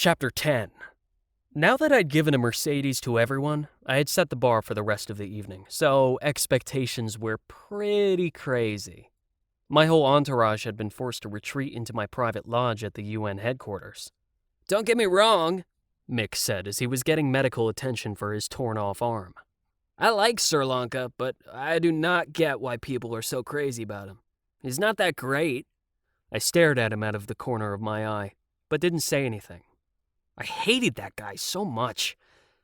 Chapter 10. Now that I'd given a Mercedes to everyone, I had set the bar for the rest of the evening, so expectations were pretty crazy. My whole entourage had been forced to retreat into my private lodge at the UN headquarters. "Don't get me wrong," Mick said as he was getting medical attention for his torn-off arm. "I like Sir Lanka, but I do not get why people are so crazy about him. He's not that great." I stared at him out of the corner of my eye, but didn't say anything. I hated that guy so much.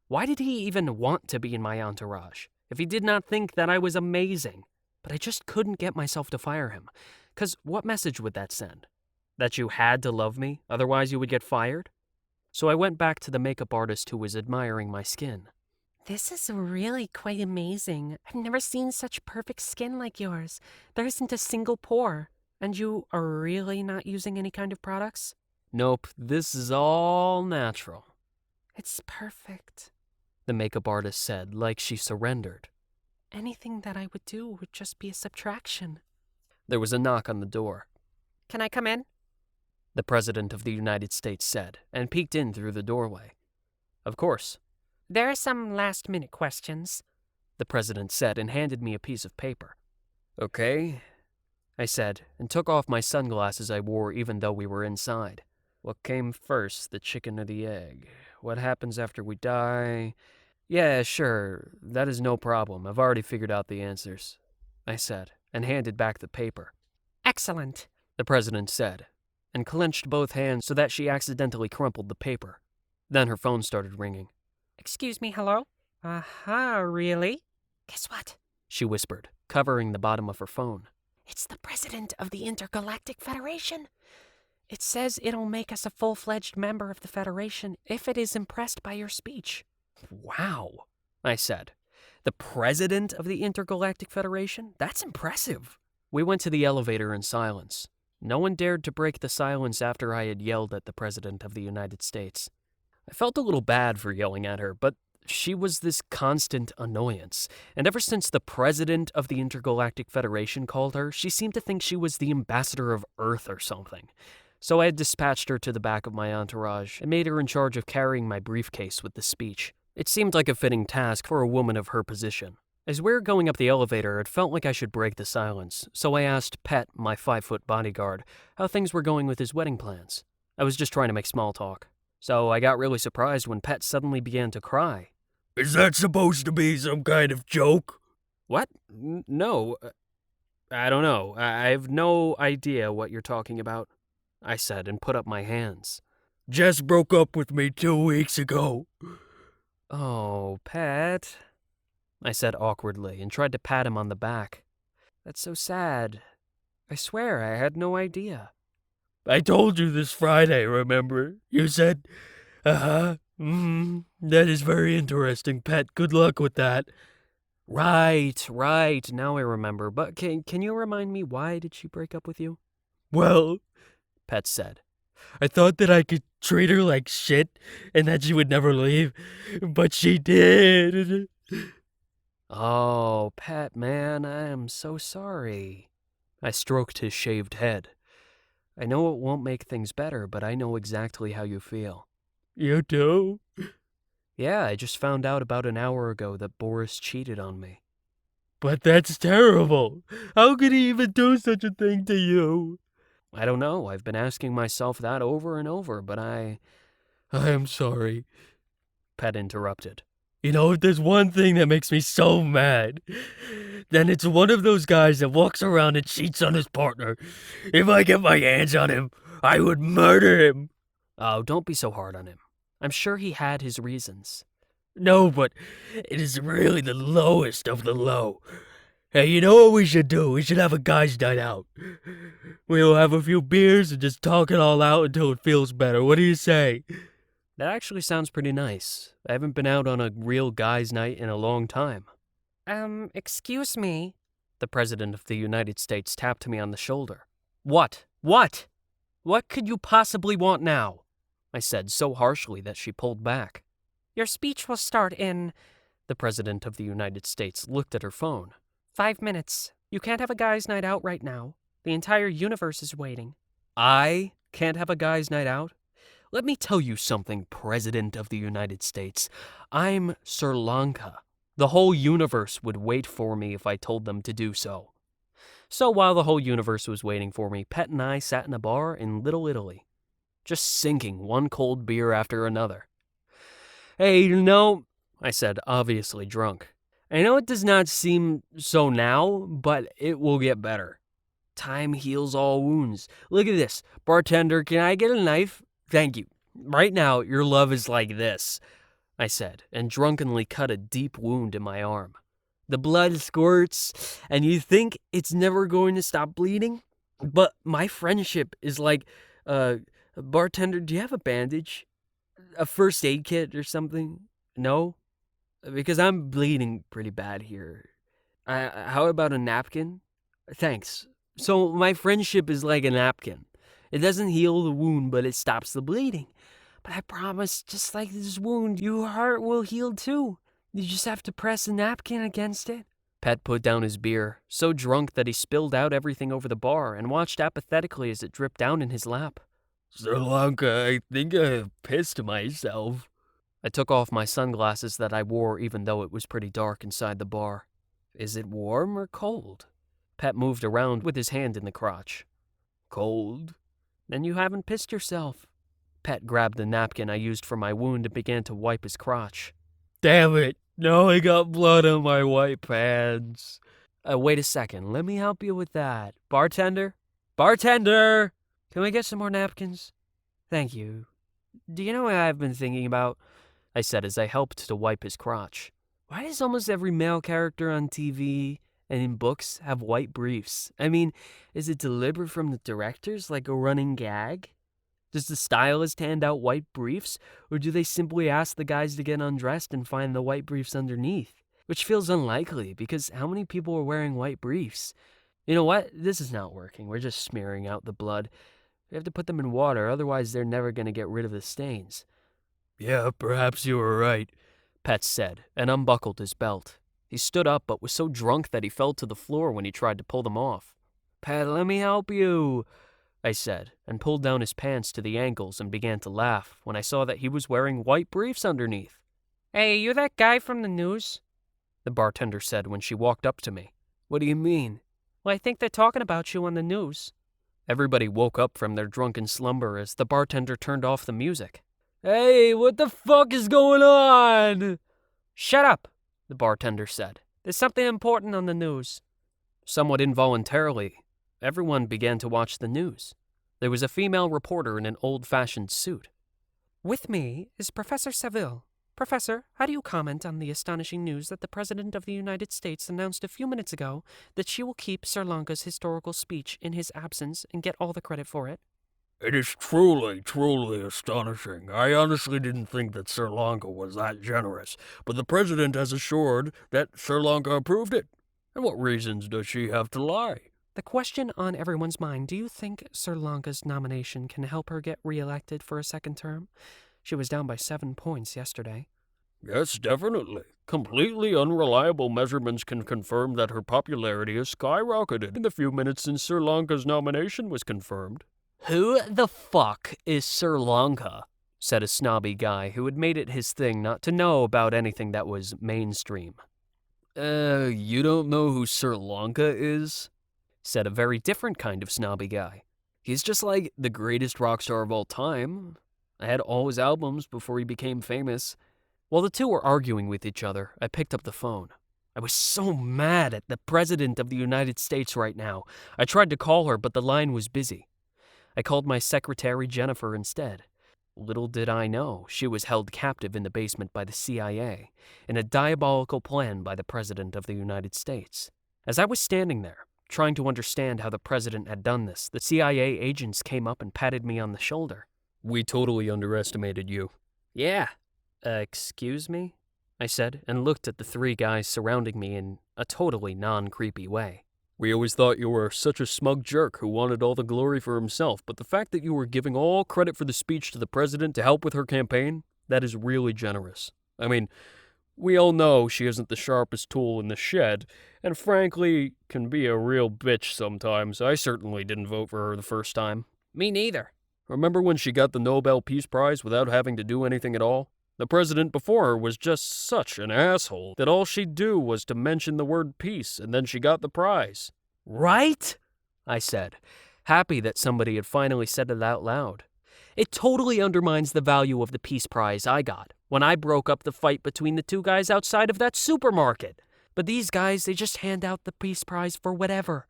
Why did he even want to be in my entourage, if he did not think that I was amazing? But I just couldn't get myself to fire him, 'cause what message would that send? That you had to love me, otherwise you would get fired? So I went back to the makeup artist who was admiring my skin. This is really quite amazing. I've never seen such perfect skin like yours. There isn't a single pore. And you are really not using any kind of products? Nope, this is all natural, It's perfect. the makeup artist said, like she surrendered. Anything that I would do would just be a subtraction. There was a knock on the door. Can I come in? The President of the United States said, and peeked in through the doorway. Of course, There are some last-minute questions. the President said and handed me a piece of paper. Okay, I said, and took off my sunglasses I wore even though we were inside. What came first, the chicken or the egg? What happens after we die? Yeah, sure, that is no problem. I've already figured out the answers, I said, and handed back the paper. Excellent. The President said, and clenched both hands so that she accidentally crumpled the paper. Then her phone started ringing. Excuse me, hello? Aha, really? Guess what? She whispered, covering the bottom of her phone. It's the President of the Intergalactic Federation. It says it'll make us a full-fledged member of the Federation if it is impressed by your speech. Wow, I said. The President of the Intergalactic Federation? That's impressive. We went to the elevator in silence. No one dared to break the silence after I had yelled at the President of the United States. I felt a little bad for yelling at her, but she was this constant annoyance, and ever since the President of the Intergalactic Federation called her, she seemed to think she was the ambassador of Earth or something. So I had dispatched her to the back of my entourage and made her in charge of carrying my briefcase with the speech. It seemed like a fitting task for a woman of her position. As we were going up the elevator, it felt like I should break the silence, so I asked Pet, my 5-foot bodyguard, how things were going with his wedding plans. I was just trying to make small talk. So I got really surprised when Pet suddenly began to cry. Is that supposed to be some kind of joke? What? No. I don't know. I have no idea what you're talking about, I said and put up my hands. Jess broke up with me 2 weeks ago. Oh, Pet, I said awkwardly and tried to pat him on the back. That's so sad. I swear I had no idea. I told you this Friday, remember? You said, that is very interesting, Pet. Good luck with that. Right. Now I remember. But can you remind me, why did she break up with you? Well, Pet said. I thought that I could treat her like shit and that she would never leave, but she did. Oh, Pet, man, I am so sorry. I stroked his shaved head. I know it won't make things better, but I know exactly how you feel. You do? Yeah, I just found out about an hour ago that Boris cheated on me. But that's terrible. How could he even do such a thing to you? I don't know. I've been asking myself that over and over, but I am sorry. Pet interrupted. You know, if there's one thing that makes me so mad, then it's one of those guys that walks around and cheats on his partner. If I get my hands on him, I would murder him. Oh, don't be so hard on him. I'm sure he had his reasons. No, but it is really the lowest of the low. Hey, you know what we should do? We should have a guys' night out. We'll have a few beers and just talk it all out until it feels better. What do you say? That actually sounds pretty nice. I haven't been out on a real guys' night in a long time. Excuse me. The President of the United States tapped me on the shoulder. What? What could you possibly want now? I said so harshly that she pulled back. Your speech will start in... The President of the United States looked at her phone. 5 minutes. You can't have a guys' night out right now. The entire universe is waiting. I can't have a guys' night out? Let me tell you something, President of the United States. I'm Sir Lanka. The whole universe would wait for me if I told them to do so. So while the whole universe was waiting for me, Pet and I sat in a bar in Little Italy, just sinking one cold beer after another. Hey, I said, obviously drunk. I know it does not seem so now, but it will get better. Time heals all wounds. Look at this. Bartender, can I get a knife? Thank you. Right now, your love is like this, I said, and drunkenly cut a deep wound in my arm. The blood squirts, and you think it's never going to stop bleeding? But my friendship is like, bartender, do you have a bandage? A first aid kit or something? No? Because I'm bleeding pretty bad here. How about a napkin? Thanks. So my friendship is like a napkin. It doesn't heal the wound, but it stops the bleeding. But I promise, just like this wound, your heart will heal too. You just have to press a napkin against it. Pet put down his beer, so drunk that he spilled out everything over the bar and watched apathetically as it dripped down in his lap. Sir Lanka, I think I have pissed myself. I took off my sunglasses that I wore even though it was pretty dark inside the bar. Is it warm or cold? Pet moved around with his hand in the crotch. Cold. Then you haven't pissed yourself. Pet grabbed the napkin I used for my wound and began to wipe his crotch. Damn it. Now I got blood on my white pants. Wait a second. Let me help you with that. Bartender? Bartender! Can we get some more napkins? Thank you. Do you know what I've been thinking about? I said as I helped to wipe his crotch. Why does almost every male character on TV and in books have white briefs? I mean, is it deliberate from the directors like a running gag? Does the stylist hand out white briefs, or do they simply ask the guys to get undressed and find the white briefs underneath? Which feels unlikely, because how many people are wearing white briefs? You know what? This is not working. We're just smearing out the blood. We have to put them in water, otherwise they're never going to get rid of the stains. Yeah, perhaps you were right, Pet said, and unbuckled his belt. He stood up, but was so drunk that he fell to the floor when he tried to pull them off. Pet, let me help you, I said, and pulled down his pants to the ankles and began to laugh when I saw that he was wearing white briefs underneath. Hey, you that guy from the news? The bartender said when she walked up to me. What do you mean? Well, I think they're talking about you on the news. Everybody woke up from their drunken slumber as the bartender turned off the music. Hey, what the fuck is going on? Shut up, the bartender said. There's something important on the news. Somewhat involuntarily, everyone began to watch the news. There was a female reporter in an old-fashioned suit. With me is Professor Saville. Professor, how do you comment on the astonishing news that the President of the United States announced a few minutes ago that she will keep Sir Lanka's historical speech in his absence and get all the credit for it? It is truly, truly astonishing. I honestly didn't think that Sir Lanka was that generous, but the president has assured that Sir Lanka approved it. And what reasons does she have to lie? The question on everyone's mind, do you think Sir Lanka's nomination can help her get re-elected for a second term? She was down by 7 points yesterday. Yes, definitely. Completely unreliable measurements can confirm that her popularity has skyrocketed in the few minutes since Sir Lanka's nomination was confirmed. Who the fuck is Sir Lanka? Said a snobby guy who had made it his thing not to know about anything that was mainstream. You don't know who Sir Lanka is? Said a very different kind of snobby guy. He's just like the greatest rock star of all time. I had all his albums before he became famous. While the two were arguing with each other, I picked up the phone. I was so mad at the President of the United States right now. I tried to call her, but the line was busy. I called my secretary Jennifer instead. Little did I know, she was held captive in the basement by the CIA, in a diabolical plan by the President of the United States. As I was standing there, trying to understand how the President had done this, the CIA agents came up and patted me on the shoulder. We totally underestimated you. Yeah. Excuse me? I said, and looked at the three guys surrounding me in a totally non-creepy way. We always thought you were such a smug jerk who wanted all the glory for himself, but the fact that you were giving all credit for the speech to the president to help with her campaign, that is really generous. I mean, we all know she isn't the sharpest tool in the shed, and frankly, can be a real bitch sometimes. I certainly didn't vote for her the first time. Me neither. Remember when she got the Nobel Peace Prize without having to do anything at all? The president before her was just such an asshole that all she'd do was to mention the word peace, and then she got the prize. Right? I said, happy that somebody had finally said it out loud. It totally undermines the value of the Peace Prize I got when I broke up the fight between the two guys outside of that supermarket. But these guys, they just hand out the Peace Prize for whatever.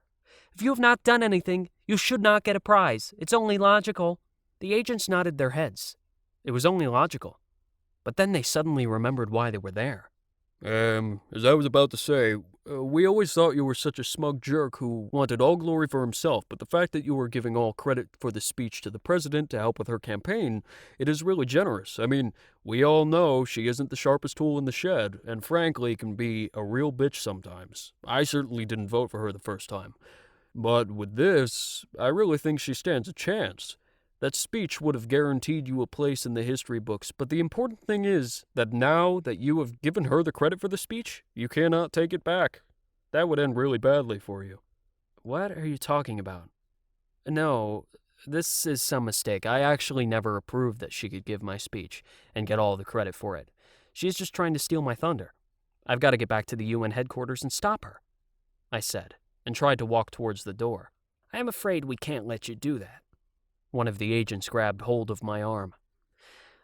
If you have not done anything, you should not get a prize. It's only logical. The agents nodded their heads. It was only logical. But then they suddenly remembered why they were there. As I was about to say, we always thought you were such a smug jerk who wanted all glory for himself, but the fact that you were giving all credit for the speech to the president to help with her campaign, it is really generous. I mean, we all know she isn't the sharpest tool in the shed, and frankly can be a real bitch sometimes. I certainly didn't vote for her the first time. But with this, I really think she stands a chance. That speech would have guaranteed you a place in the history books, but the important thing is that now that you have given her the credit for the speech, you cannot take it back. That would end really badly for you. What are you talking about? No, this is some mistake. I actually never approved that she could give my speech and get all the credit for it. She's just trying to steal my thunder. I've got to get back to the UN headquarters and stop her, I said, and tried to walk towards the door. I am afraid we can't let you do that. One of the agents grabbed hold of my arm.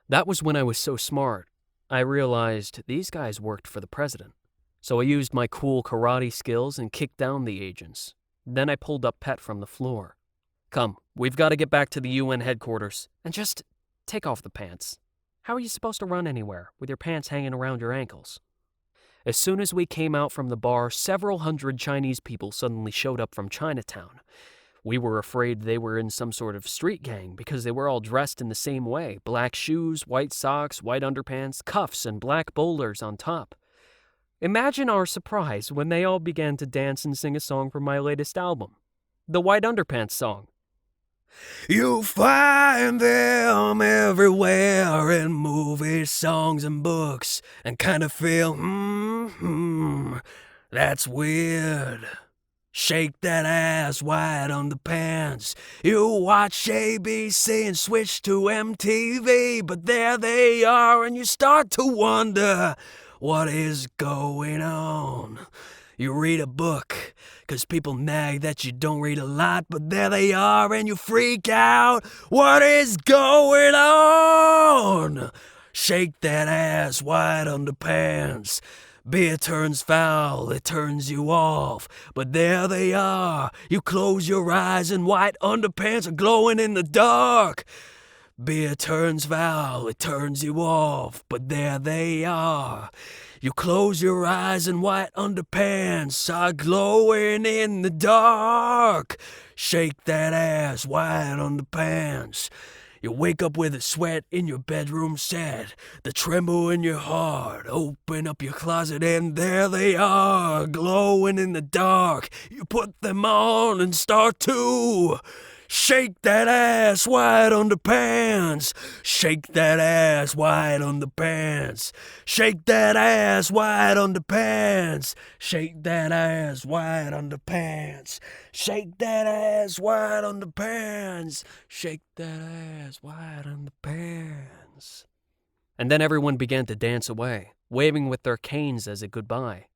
That was when I was so smart. I realized these guys worked for the president. So I used my cool karate skills and kicked down the agents. Then I pulled up Pet from the floor. Come, we've got to get back to the UN headquarters. And just take off the pants. How are you supposed to run anywhere with your pants hanging around your ankles? As soon as we came out from the bar, several hundred Chinese people suddenly showed up from Chinatown. We were afraid they were in some sort of street gang because they were all dressed in the same way. Black shoes, white socks, white underpants, cuffs, and black bowlers on top. Imagine our surprise when they all began to dance and sing a song from my latest album, the White Underpants song. You find them everywhere in movies, songs, and books, and kind of feel, that's weird. Shake that ass, white underpants. You watch ABC and switch to MTV, but there they are, and you start to wonder what is going on. You read a book, 'cause people nag that you don't read a lot, but there they are, and you freak out. What is going on? Shake that ass, white underpants. Beer turns foul, it turns you off, but there they are. You close your eyes and white underpants are glowing in the dark. Beer turns foul, it turns you off, but there they are. You close your eyes and white underpants are glowing in the dark. Shake that ass, white underpants. You wake up with a sweat in your bedroom set, the tremble in your heart. Open up your closet and there they are, glowing in the dark. You put them on and start to shake that ass, white underpants. Shake that ass, white underpants. Shake that ass, white underpants. Shake that ass, white underpants. Shake that ass, white underpants. Shake that ass, white underpants. And then everyone began to dance away, waving with their canes as a goodbye,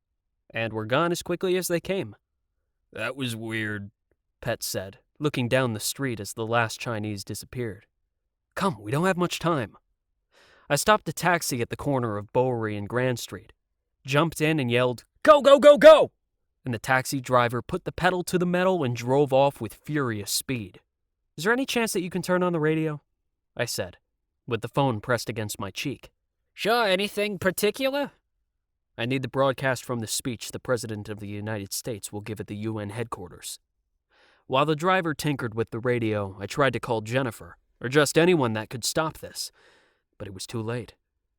and were gone as quickly as they came. That was weird, Pet said, looking down the street as the last Chinese disappeared. Come, we don't have much time. I stopped a taxi at the corner of Bowery and Grand Street, jumped in and yelled, "Go, go, go, go!" And the taxi driver put the pedal to the metal and drove off with furious speed. Is there any chance that you can turn on the radio? I said, with the phone pressed against my cheek. Sure, anything particular? I need the broadcast from the speech the President of the United States will give at the UN headquarters. While the driver tinkered with the radio, I tried to call Jennifer, or just anyone that could stop this. But it was too late.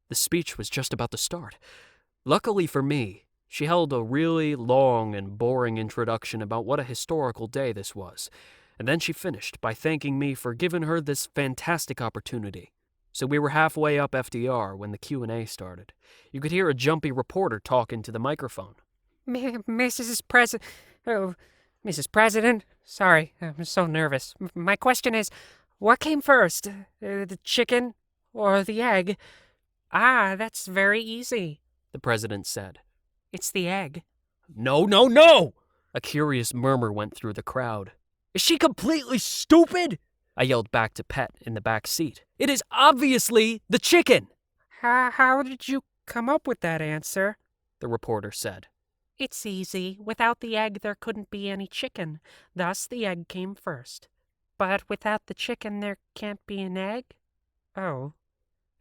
The speech was just about to start. Luckily for me, she held a really long and boring introduction about what a historical day this was, and then she finished by thanking me for giving her this fantastic opportunity. So we were halfway up FDR when the Q&A started. You could hear a jumpy reporter talk into the microphone. Mrs. President, sorry, I'm so nervous. My question is, What came first, the chicken or the egg? Ah, that's very easy, the president said. it's the egg. No, no, no! A curious murmur went through the crowd. Is she completely stupid? I yelled back to Pet in the back seat. It is obviously the chicken, How did you come up with that answer? the reporter said. It's easy. Without the egg, there couldn't be any chicken. Thus, the egg came first. But without the chicken, there can't be an egg? Oh,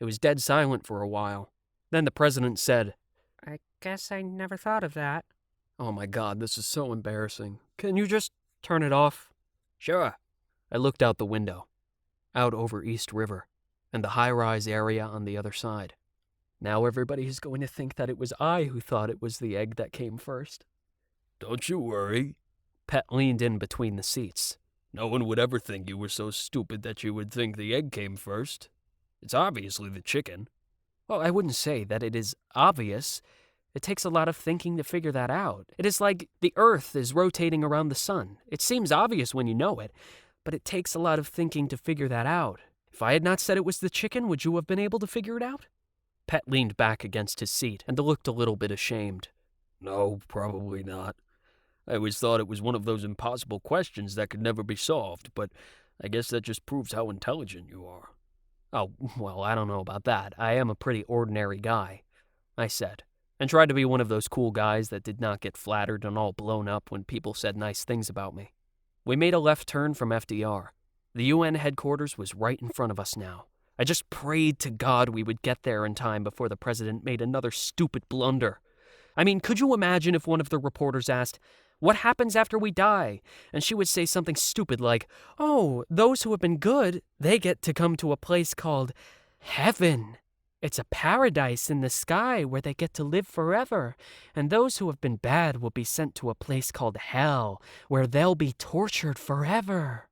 It was dead silent for a while. Then the president said, I guess I never thought of that. Oh my God, this is so embarrassing. Can you just turn it off? Sure. I looked out the window, out over East River, and the high-rise area on the other side. Now everybody is going to think that it was I who thought it was the egg that came first. Don't you worry. Pet leaned in between the seats. No one would ever think you were so stupid that you would think the egg came first. It's obviously the chicken. Well, I wouldn't say that it is obvious. It takes a lot of thinking to figure that out. It is like the Earth is rotating around the sun. It seems obvious when you know it, but it takes a lot of thinking to figure that out. If I had not said it was the chicken, would you have been able to figure it out? Pet leaned back against his seat and looked a little bit ashamed. No, probably not. I always thought it was one of those impossible questions that could never be solved, but I guess that just proves how intelligent you are. Oh, well, I don't know about that. I am a pretty ordinary guy, I said, and tried to be one of those cool guys that did not get flattered and all blown up when people said nice things about me. We made a left turn from FDR. The UN headquarters was right in front of us now. I just prayed to God we would get there in time before the president made another stupid blunder. I mean, could you imagine if one of the reporters asked, "What happens after we die?" And she would say something stupid like, "Oh, those who have been good, they get to come to a place called heaven. It's a paradise in the sky where they get to live forever. And those who have been bad will be sent to a place called hell, where they'll be tortured forever."